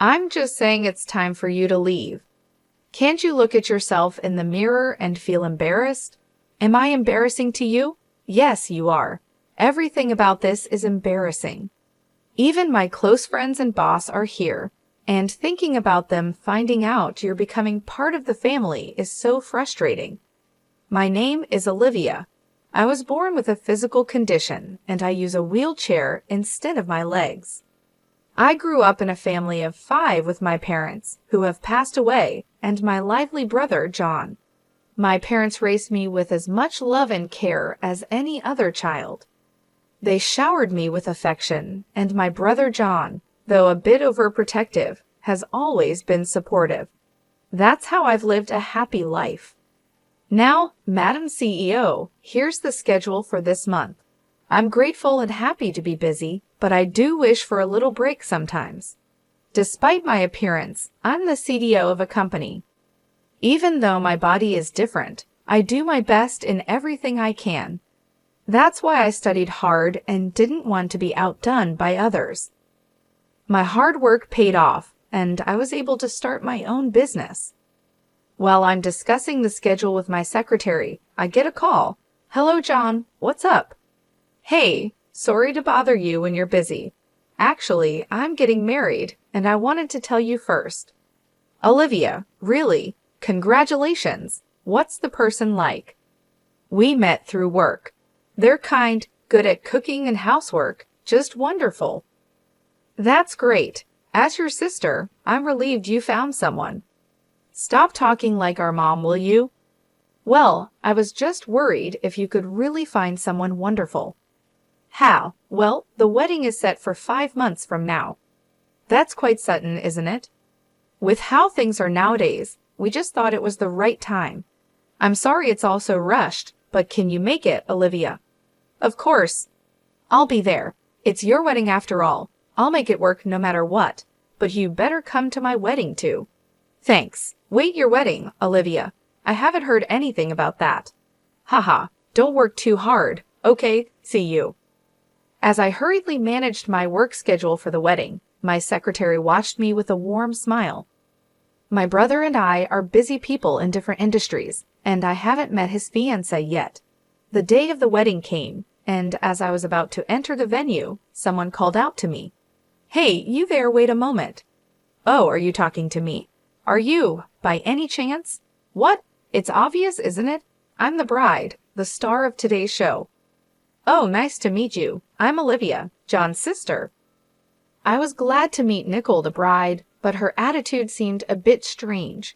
I'm just saying it's time for you to leave. Can't you look at yourself in the mirror and feel embarrassed? Am I embarrassing to you? Yes, you are. Everything about this is embarrassing. Even my close friends and boss are here, and thinking about them finding out you're becoming part of the family is so frustrating. My name is Olivia. I was born with a physical condition, and I use a wheelchair instead of my legs. I grew up in a family of 5 with my parents, who have passed away, and my lively brother, John. My parents raised me with as much love and care as any other child. They showered me with affection, and my brother John, though a bit overprotective, has always been supportive. That's how I've lived a happy life. Now, Madam CEO, here's the schedule for this month. I'm grateful and happy to be busy, but I do wish for a little break sometimes. Despite my appearance, I'm the CDO of a company. Even though my body is different, I do my best in everything I can. That's why I studied hard and didn't want to be outdone by others. My hard work paid off, and I was able to start my own business. While I'm discussing the schedule with my secretary, I get a call. Hello, John. What's up? Hey, sorry to bother you when you're busy. Actually, I'm getting married, and I wanted to tell you first. Olivia, really? Congratulations. What's the person like? We met through work. They're kind, good at cooking and housework, just wonderful. That's great. As your sister, I'm relieved you found someone. Stop talking like our mom, will you? Well, I was just worried if you could really find someone wonderful. How? Well, the wedding is set for 5 months from now. That's quite sudden, isn't it? With how things are nowadays, we just thought it was the right time. I'm sorry it's all so rushed, but can you make it, Olivia? Of course. I'll be there. It's your wedding after all. I'll make it work no matter what. But you better come to my wedding too. Thanks. Wait, your wedding, Olivia. I haven't heard anything about that. Haha, don't work too hard. Okay, see you. As I hurriedly managed my work schedule for the wedding, my secretary watched me with a warm smile. My brother and I are busy people in different industries, and I haven't met his fiancée yet. The day of the wedding came, and as I was about to enter the venue, someone called out to me. Hey, you there, wait a moment. Oh, are you talking to me? Are you, by any chance? What? It's obvious, isn't it? I'm the bride, the star of today's show. Oh, nice to meet you. I'm Olivia, John's sister. I was glad to meet Nicole, the bride, but her attitude seemed a bit strange.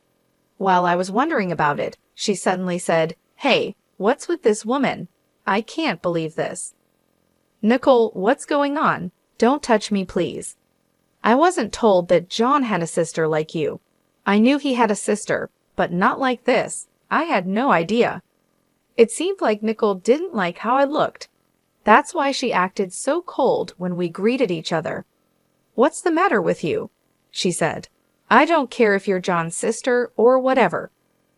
While I was wondering about it, she suddenly said, Hey, what's with this woman? I can't believe this. Nicole, what's going on? Don't touch me, please. I wasn't told that John had a sister like you. I knew he had a sister, but not like this. I had no idea. It seemed like Nicole didn't like how I looked. That's why she acted so cold when we greeted each other. What's the matter with you? She said. I don't care if you're John's sister or whatever.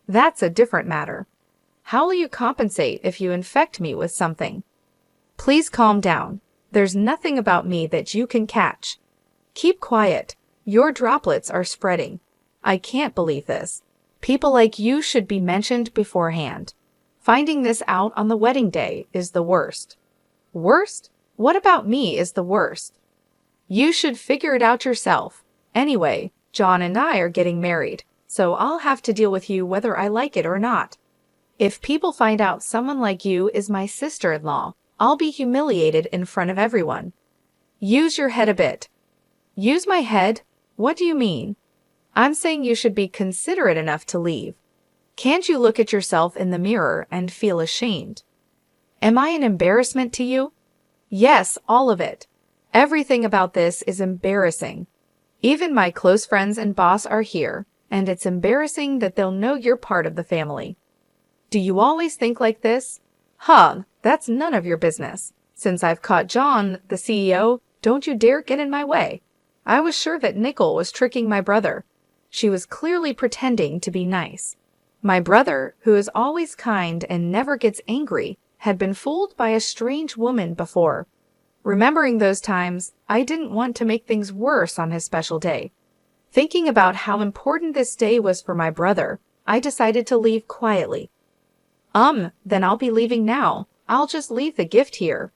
That's a different matter. How will you compensate if you infect me with something? Please calm down. There's nothing about me that you can catch. Keep quiet. Your droplets are spreading. I can't believe this. People like you should be mentioned beforehand. Finding this out on the wedding day is the worst. Worst? What about me is the worst? You should figure it out yourself. Anyway, John and I are getting married, so I'll have to deal with you whether I like it or not. If people find out someone like you is my sister-in-law, I'll be humiliated in front of everyone. Use your head a bit. Use my head? What do you mean? I'm saying you should be considerate enough to leave. Can't you look at yourself in the mirror and feel ashamed? Am I an embarrassment to you? Yes, all of it. Everything about this is embarrassing. Even my close friends and boss are here, and it's embarrassing that they'll know you're part of the family. Do you always think like this? Huh, that's none of your business. Since I've caught John, the CEO, don't you dare get in my way. I was sure that Nicole was tricking my brother. She was clearly pretending to be nice. My brother, who is always kind and never gets angry, had been fooled by a strange woman before. Remembering those times, I didn't want to make things worse on his special day. Thinking about how important this day was for my brother, I decided to leave quietly. Then I'll be leaving now. I'll just leave the gift here.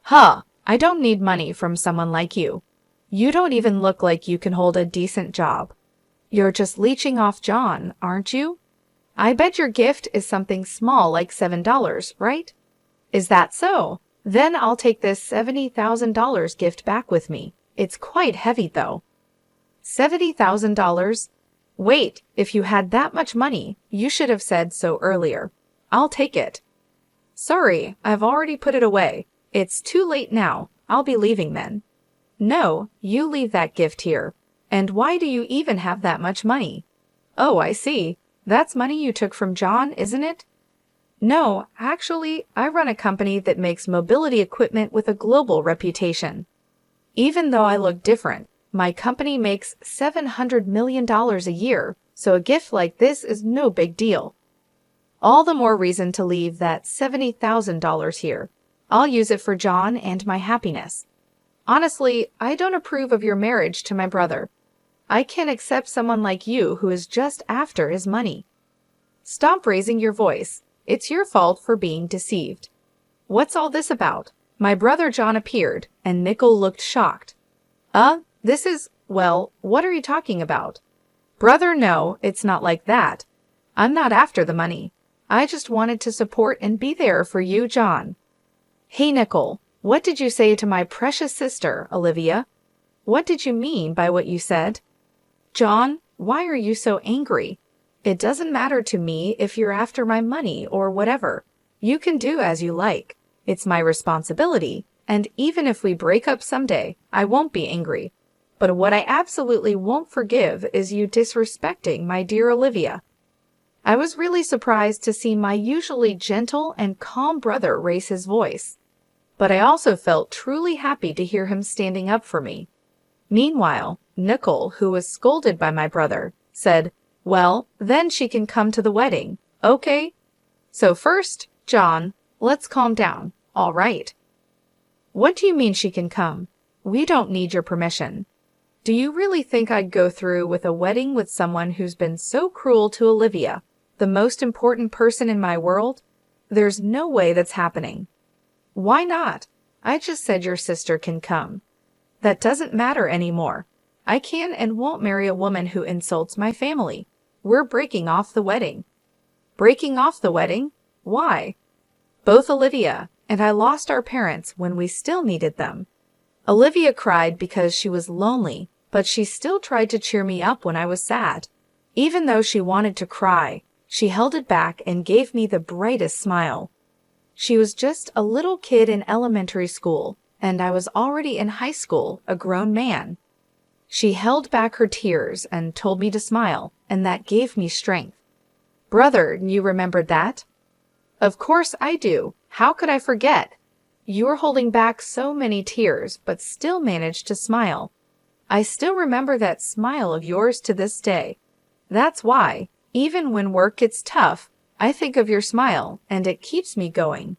Huh, I don't need money from someone like you. You don't even look like you can hold a decent job. You're just leeching off John, aren't you? I bet your gift is something small like $7, right? Is that so? Then I'll take this $70,000 gift back with me. It's quite heavy though. $70,000? Wait, if you had that much money, you should have said so earlier. I'll take it. Sorry, I've already put it away. It's too late now. I'll be leaving then. No, you leave that gift here. And why do you even have that much money? Oh, I see. That's money you took from John, isn't it? No, actually, I run a company that makes mobility equipment with a global reputation. Even though I look different, my company makes $700 million a year, so a gift like this is no big deal. All the more reason to leave that $70,000 here. I'll use it for John and my happiness. Honestly, I don't approve of your marriage to my brother. I can't accept someone like you who is just after his money. Stop raising your voice. It's your fault for being deceived. What's all this about? My brother John appeared, and Nickel looked shocked. What are you talking about? Brother, no, it's not like that. I'm not after the money. I just wanted to support and be there for you, John. Hey, Nickel, what did you say to my precious sister, Olivia? What did you mean by what you said? John, why are you so angry? It doesn't matter to me if you're after my money or whatever. You can do as you like. It's my responsibility, and even if we break up someday, I won't be angry. But what I absolutely won't forgive is you disrespecting my dear Olivia. I was really surprised to see my usually gentle and calm brother raise his voice. But I also felt truly happy to hear him standing up for me. Meanwhile, Nickel, who was scolded by my brother, said, Well, then she can come to the wedding, okay? So first, John, let's calm down, all right? What do you mean she can come? We don't need your permission. Do you really think I'd go through with a wedding with someone who's been so cruel to Olivia, the most important person in my world? There's no way that's happening. Why not? I just said your sister can come. That doesn't matter anymore. I can and won't marry a woman who insults my family. We're breaking off the wedding. Breaking off the wedding? Why? Both Olivia and I lost our parents when we still needed them. Olivia cried because she was lonely, but she still tried to cheer me up when I was sad. Even though she wanted to cry, she held it back and gave me the brightest smile. She was just a little kid in elementary school, and I was already in high school, a grown man. She held back her tears and told me to smile, and that gave me strength. Brother, you remembered that? Of course I do. How could I forget? You were holding back so many tears, but still managed to smile. I still remember that smile of yours to this day. That's why, even when work gets tough, I think of your smile, and it keeps me going.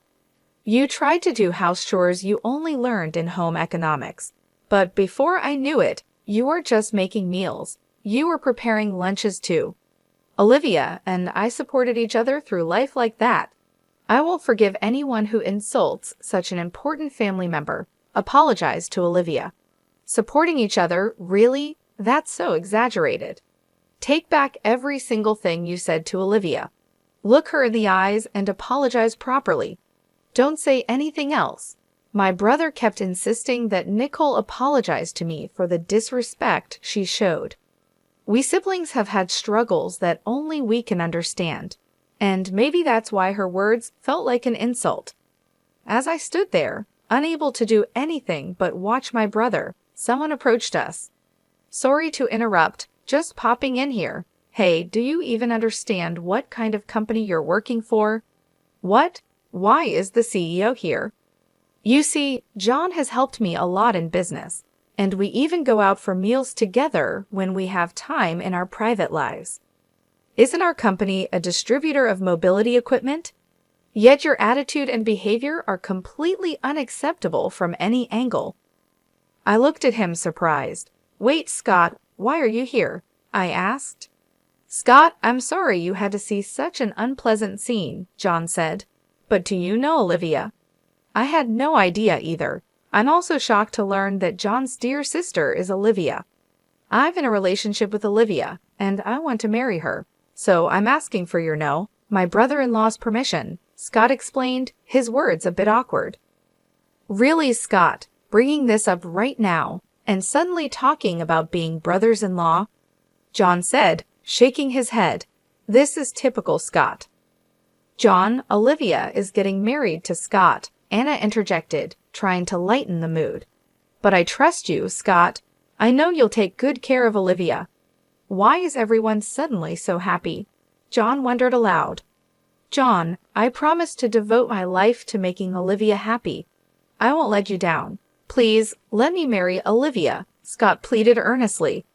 You tried to do house chores you only learned in home economics. But before I knew it, you were just making meals. You were preparing lunches too. Olivia and I supported each other through life like that. I won't forgive anyone who insults such an important family member. Apologize to Olivia. Supporting each other, really? That's so exaggerated. Take back every single thing you said to Olivia. Look her in the eyes and apologize properly. Don't say anything else. My brother kept insisting that Nicole apologize to me for the disrespect she showed. We siblings have had struggles that only we can understand, and maybe that's why her words felt like an insult. As I stood there, unable to do anything but watch my brother, someone approached us. Sorry to interrupt, just popping in here. Hey, do you even understand what kind of company you're working for? What? Why is the CEO here? You see, John has helped me a lot in business, and we even go out for meals together when we have time in our private lives. Isn't our company a distributor of mobility equipment? Yet your attitude and behavior are completely unacceptable from any angle. I looked at him surprised. Wait, Scott, why are you here? I asked. Scott, I'm sorry you had to see such an unpleasant scene, John said. But do you know Olivia? I had no idea either. I'm also shocked to learn that John's dear sister is Olivia. I'm in a relationship with Olivia, and I want to marry her. So I'm asking for my brother-in-law's permission, Scott explained, his words a bit awkward. Really, Scott, bringing this up right now, and suddenly talking about being brothers-in-law? John said, shaking his head. This is typical Scott. John, Olivia is getting married to Scott, Anna interjected, trying to lighten the mood. But I trust you, Scott. I know you'll take good care of Olivia. Why is everyone suddenly so happy? John wondered aloud. John, I promise to devote my life to making Olivia happy. I won't let you down. Please, let me marry Olivia, Scott pleaded earnestly.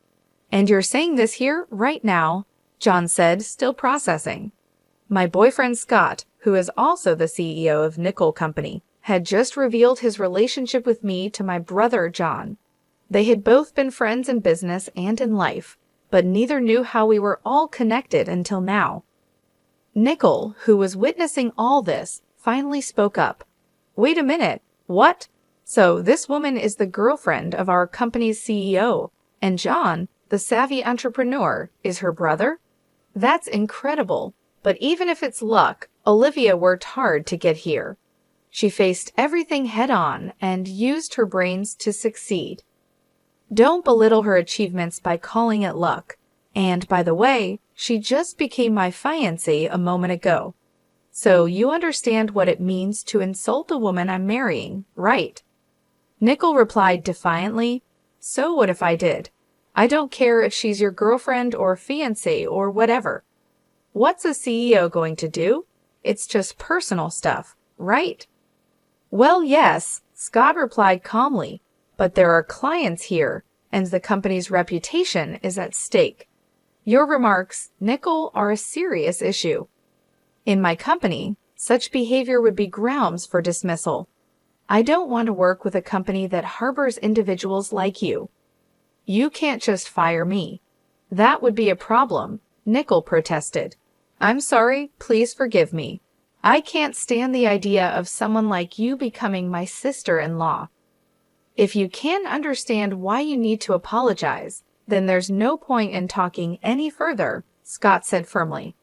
And you're saying this here, right now, John said, still processing. My boyfriend Scott, who is also the CEO of Nickel Company, had just revealed his relationship with me to my brother John. They had both been friends in business and in life, but neither knew how we were all connected until now. Nickel, who was witnessing all this, finally spoke up. Wait a minute, what? So this woman is the girlfriend of our company's CEO, and John, the savvy entrepreneur, is her brother? That's incredible, but even if it's luck, Olivia worked hard to get here. She faced everything head-on and used her brains to succeed. Don't belittle her achievements by calling it luck. And, by the way, she just became my fiancée a moment ago. So you understand what it means to insult a woman I'm marrying, right? Nickel replied defiantly, So what if I did? I don't care if she's your girlfriend or fiancée or whatever. What's a CEO going to do? It's just personal stuff, right? Well, yes, Scott replied calmly, but there are clients here, and the company's reputation is at stake. Your remarks, Nickel, are a serious issue. In my company, such behavior would be grounds for dismissal. I don't want to work with a company that harbors individuals like you. You can't just fire me. That would be a problem, Nickel protested. I'm sorry, please forgive me. I can't stand the idea of someone like you becoming my sister-in-law. If you can't understand why you need to apologize, then there's no point in talking any further, Scott said firmly.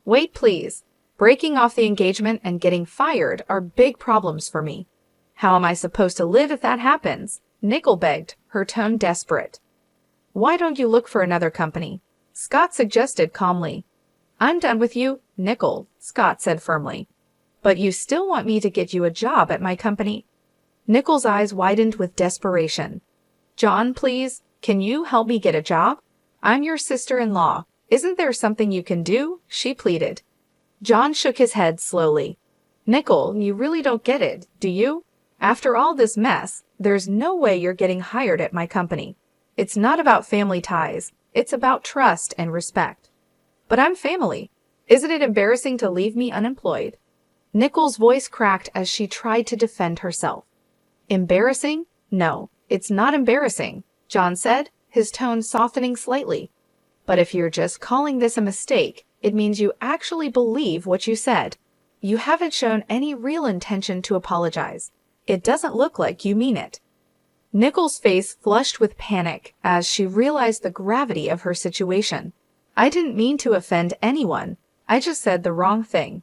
Wait, please. Breaking off the engagement and getting fired are big problems for me. How am I supposed to live if that happens? Nickel begged, her tone desperate. Why don't you look for another company? Scott suggested calmly. I'm done with you, Nickel, Scott said firmly. But you still want me to get you a job at my company? Nickel's eyes widened with desperation. John, please, can you help me get a job? I'm your sister-in-law. Isn't there something you can do? She pleaded. John shook his head slowly. Nickel, you really don't get it, do you? After all this mess, there's no way you're getting hired at my company. It's not about family ties. It's about trust and respect. But I'm family. Isn't it embarrassing to leave me unemployed? Nickel's voice cracked as she tried to defend herself. Embarrassing? No, it's not embarrassing, John said, his tone softening slightly. But if you're just calling this a mistake, it means you actually believe what you said. You haven't shown any real intention to apologize. It doesn't look like you mean it. Nickel's face flushed with panic as she realized the gravity of her situation. I didn't mean to offend anyone. I just said the wrong thing.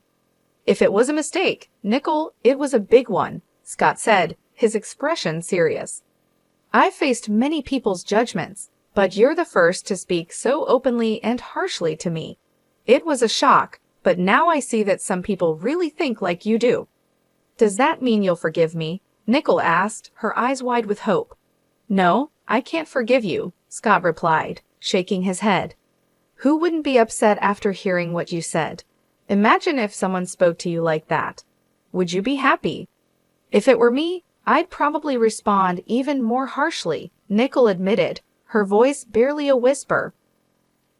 If it was a mistake, Nickel, it was a big one, Scott said, his expression serious. I've faced many people's judgments, but you're the first to speak so openly and harshly to me. It was a shock, but now I see that some people really think like you do. Does that mean you'll forgive me? Nickel asked, her eyes wide with hope. No, I can't forgive you, Scott replied, shaking his head. Who wouldn't be upset after hearing what you said? Imagine if someone spoke to you like that. Would you be happy? If it were me, I'd probably respond even more harshly, Nickel admitted, her voice barely a whisper.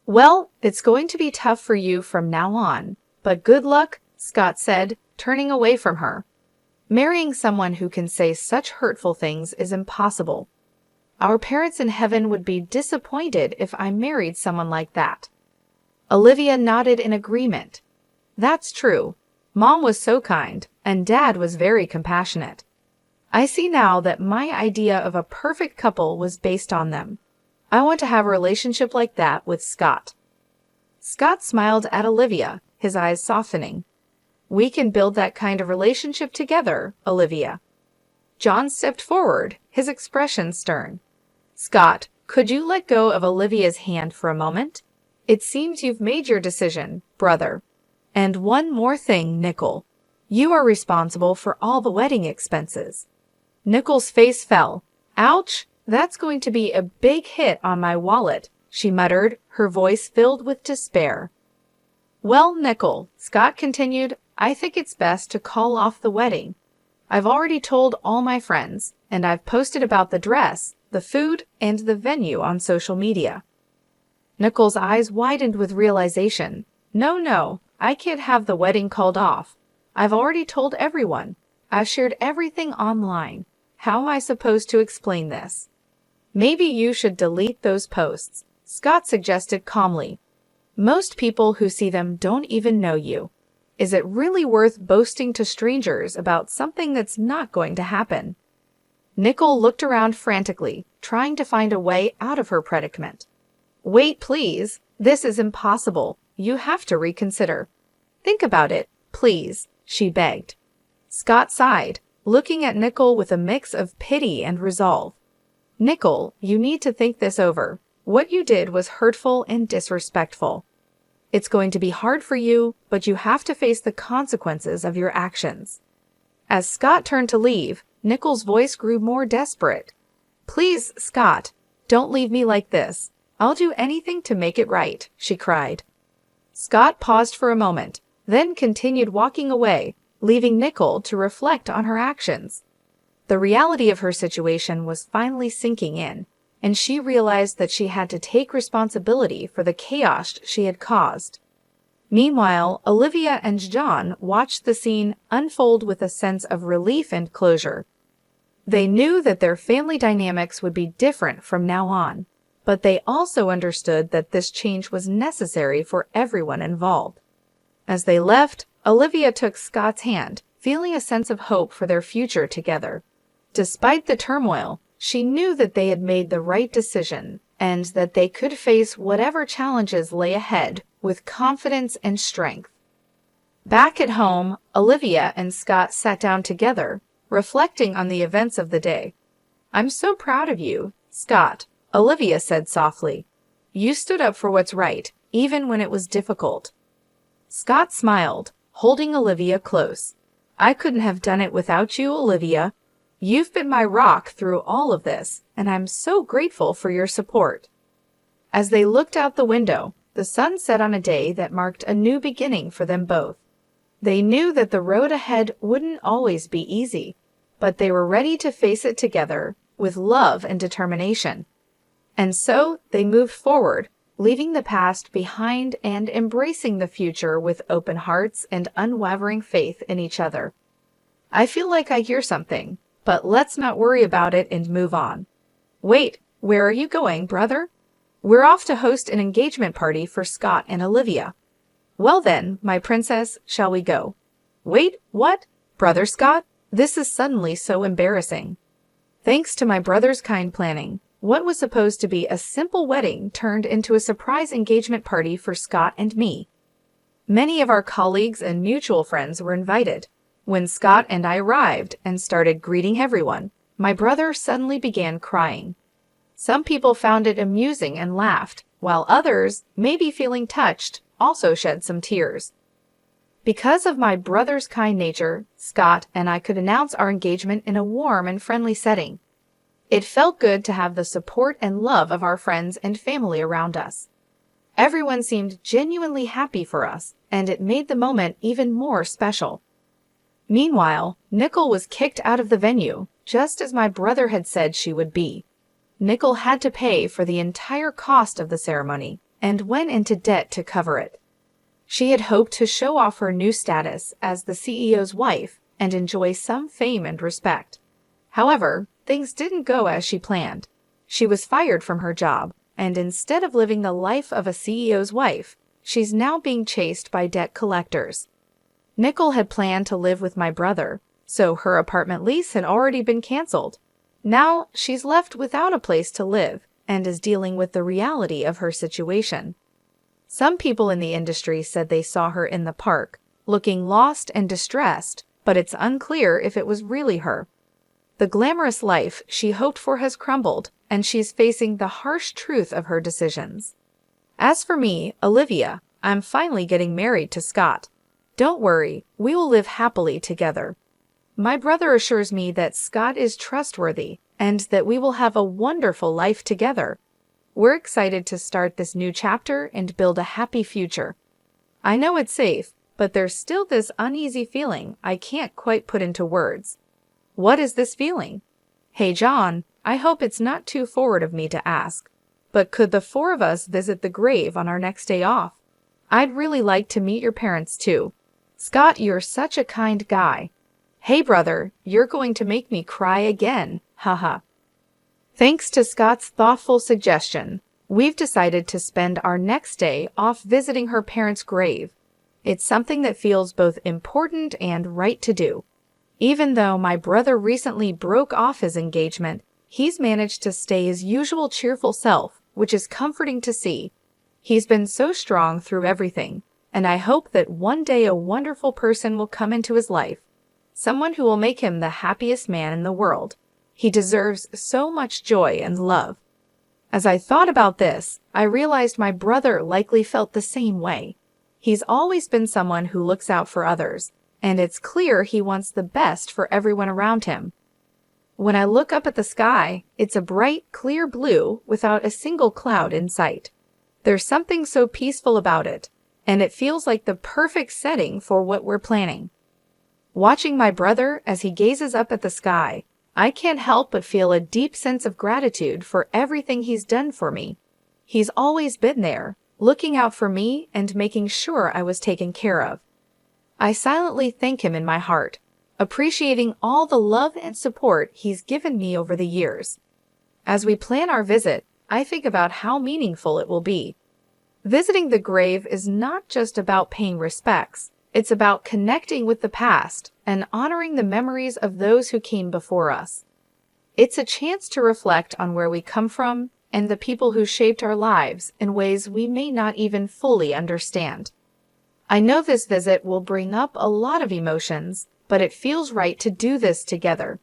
Well, it's going to be tough for you from now on, but good luck, Scott said, turning away from her. Marrying someone who can say such hurtful things is impossible. Our parents in heaven would be disappointed if I married someone like that. Olivia nodded in agreement. That's true. Mom was so kind, and Dad was very compassionate. I see now that my idea of a perfect couple was based on them. I want to have a relationship like that with Scott. Scott smiled at Olivia, his eyes softening. We can build that kind of relationship together, Olivia. John stepped forward, his expression stern. Scott, could you let go of Olivia's hand for a moment? It seems you've made your decision, brother. And one more thing, Nickel. You are responsible for all the wedding expenses. Nickel's face fell. Ouch, that's going to be a big hit on my wallet, she muttered, her voice filled with despair. Well, Nickel, Scott continued, I think it's best to call off the wedding. I've already told all my friends, and I've posted about the dress, the food, and the venue on social media. Nickel's eyes widened with realization. No, I can't have the wedding called off. I've already told everyone. I've shared everything online. How am I supposed to explain this? Maybe you should delete those posts, Scott suggested calmly. Most people who see them don't even know you. Is it really worth boasting to strangers about something that's not going to happen? Nickel looked around frantically, trying to find a way out of her predicament. Wait, please. This is impossible. You have to reconsider. Think about it, please, she begged. Scott sighed, looking at Nickel with a mix of pity and resolve. Nickel, you need to think this over. What you did was hurtful and disrespectful. It's going to be hard for you, but you have to face the consequences of your actions. As Scott turned to leave, Nickel's voice grew more desperate. Please, Scott, don't leave me like this. I'll do anything to make it right, she cried. Scott paused for a moment, then continued walking away, leaving Nickel to reflect on her actions. The reality of her situation was finally sinking in, and she realized that she had to take responsibility for the chaos she had caused. Meanwhile, Olivia and John watched the scene unfold with a sense of relief and closure. They knew that their family dynamics would be different from now on, but they also understood that this change was necessary for everyone involved. As they left, Olivia took Scott's hand, feeling a sense of hope for their future together. Despite the turmoil, she knew that they had made the right decision and that they could face whatever challenges lay ahead with confidence and strength. Back at home, Olivia and Scott sat down together, reflecting on the events of the day. I'm so proud of you, Scott, Olivia said softly. You stood up for what's right, even when it was difficult. Scott smiled, holding Olivia close. I couldn't have done it without you, Olivia. You've been my rock through all of this, and I'm so grateful for your support. As they looked out the window, the sun set on a day that marked a new beginning for them both. They knew that the road ahead wouldn't always be easy, but they were ready to face it together with love and determination. And so they moved forward, leaving the past behind and embracing the future with open hearts and unwavering faith in each other. I feel like I hear something. But let's not worry about it and move on. Wait, where are you going, brother? We're off to host an engagement party for Scott and Olivia. Well then, my princess, shall we go? Wait, what? Brother Scott? This is suddenly so embarrassing. Thanks to my brother's kind planning, what was supposed to be a simple wedding turned into a surprise engagement party for Scott and me. Many of our colleagues and mutual friends were invited. When Scott and I arrived and started greeting everyone, my brother suddenly began crying. Some people found it amusing and laughed, while others, maybe feeling touched, also shed some tears. Because of my brother's kind nature, Scott and I could announce our engagement in a warm and friendly setting. It felt good to have the support and love of our friends and family around us. Everyone seemed genuinely happy for us, and it made the moment even more special. Meanwhile, Nickel was kicked out of the venue, just as my brother had said she would be. Nickel had to pay for the entire cost of the ceremony and went into debt to cover it. She had hoped to show off her new status as the CEO's wife and enjoy some fame and respect. However, things didn't go as she planned. She was fired from her job, and instead of living the life of a CEO's wife, she's now being chased by debt collectors. Nicole had planned to live with my brother, so her apartment lease had already been canceled. Now she's left without a place to live and is dealing with the reality of her situation. Some people in the industry said they saw her in the park, looking lost and distressed, but it's unclear if it was really her. The glamorous life she hoped for has crumbled, and she's facing the harsh truth of her decisions. As for me, Olivia, I'm finally getting married to Scott. Don't worry, we will live happily together. My brother assures me that Scott is trustworthy and that we will have a wonderful life together. We're excited to start this new chapter and build a happy future. I know it's safe, but there's still this uneasy feeling I can't quite put into words. What is this feeling? Hey John, I hope it's not too forward of me to ask, but could the four of us visit the grave on our next day off? I'd really like to meet your parents too. Scott, you're such a kind guy. Hey brother, you're going to make me cry again, haha. Thanks to Scott's thoughtful suggestion, we've decided to spend our next day off visiting her parents' grave. It's something that feels both important and right to do. Even though my brother recently broke off his engagement, he's managed to stay his usual cheerful self, which is comforting to see. He's been so strong through everything, and I hope that one day a wonderful person will come into his life, someone who will make him the happiest man in the world. He deserves so much joy and love. As I thought about this, I realized my brother likely felt the same way. He's always been someone who looks out for others, and it's clear he wants the best for everyone around him. When I look up at the sky, it's a bright, clear blue without a single cloud in sight. There's something so peaceful about it, and it feels like the perfect setting for what we're planning. Watching my brother as he gazes up at the sky, I can't help but feel a deep sense of gratitude for everything he's done for me. He's always been there, looking out for me and making sure I was taken care of. I silently thank him in my heart, appreciating all the love and support he's given me over the years. As we plan our visit, I think about how meaningful it will be. Visiting the grave is not just about paying respects. It's about connecting with the past and honoring the memories of those who came before us. It's a chance to reflect on where we come from and the people who shaped our lives in ways we may not even fully understand. I know this visit will bring up a lot of emotions, but it feels right to do this together.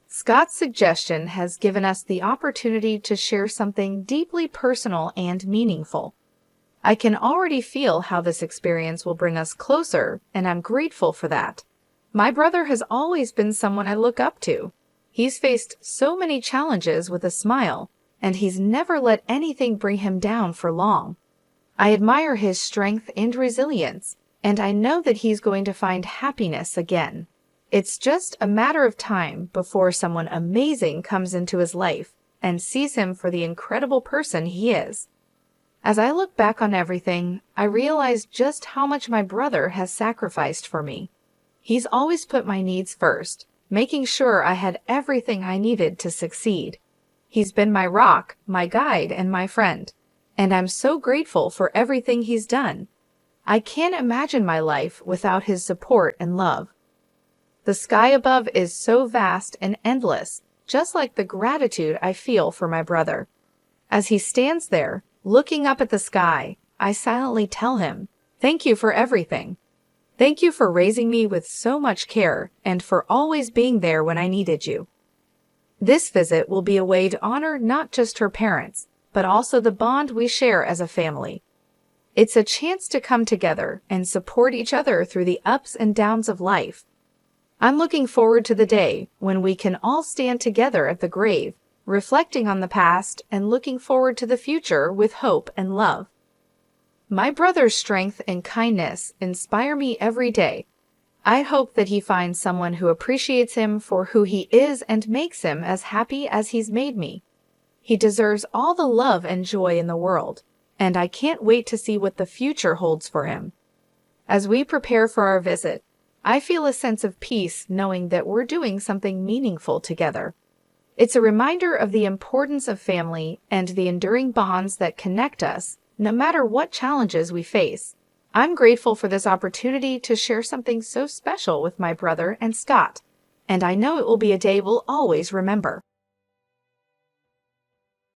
Scott's suggestion has given us the opportunity to share something deeply personal and meaningful. I can already feel how this experience will bring us closer, and I'm grateful for that. My brother has always been someone I look up to. He's faced so many challenges with a smile, and he's never let anything bring him down for long. I admire his strength and resilience, and I know that he's going to find happiness again. It's just a matter of time before someone amazing comes into his life and sees him for the incredible person he is. As I look back on everything, I realize just how much my brother has sacrificed for me. He's always put my needs first, making sure I had everything I needed to succeed. He's been my rock, my guide, and my friend, and I'm so grateful for everything he's done. I can't imagine my life without his support and love. The sky above is so vast and endless, just like the gratitude I feel for my brother. As he stands there, looking up at the sky, I silently tell him, "Thank you for everything. Thank you for raising me with so much care and for always being there when I needed you." This visit will be a way to honor not just her parents, but also the bond we share as a family. It's a chance to come together and support each other through the ups and downs of life. I'm looking forward to the day when we can all stand together at the grave, reflecting on the past and looking forward to the future with hope and love. My brother's strength and kindness inspire me every day. I hope that he finds someone who appreciates him for who he is and makes him as happy as he's made me. He deserves all the love and joy in the world, and I can't wait to see what the future holds for him. As we prepare for our visit, I feel a sense of peace knowing that we're doing something meaningful together. It's a reminder of the importance of family and the enduring bonds that connect us, no matter what challenges we face. I'm grateful for this opportunity to share something so special with my brother and Scott, and I know it will be a day we'll always remember.